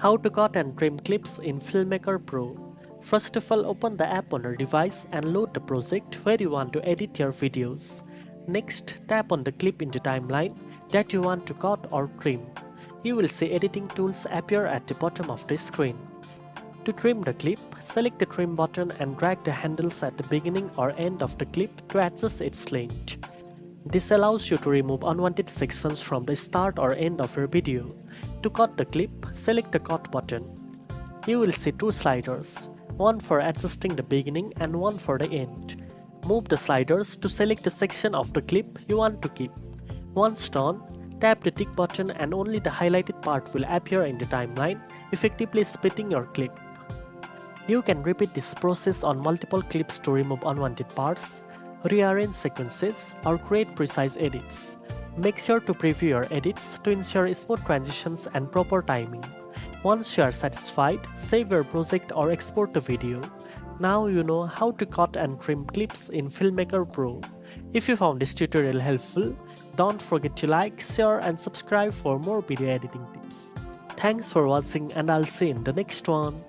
How to cut and trim clips in Filmmaker Pro. First of all, open the app on your device and load the project where you want to edit your videos. Next, tap on the clip in the timeline that you want to cut or trim. You will see editing tools appear at the bottom of the screen. To trim the clip, select the trim button and drag the handles at the beginning or end of the clip to adjust its length. This allows you to remove unwanted sections from the start or end of your video. To cut the clip, select the cut button. You will see two sliders, one for adjusting the beginning and one for the end. Move the sliders to select the section of the clip you want to keep. Once done, tap the tick button and only the highlighted part will appear in the timeline, effectively splitting your clip. You can repeat this process on multiple clips to remove unwanted parts, rearrange sequences, or create precise edits. Make sure to preview your edits to ensure smooth transitions and proper timing. Once you are satisfied, save your project or export the video. Now you know how to cut and trim clips in Filmmaker Pro. If you found this tutorial helpful, don't forget to like, share, and subscribe for more video editing tips. Thanks for watching, and I'll see you in the next one.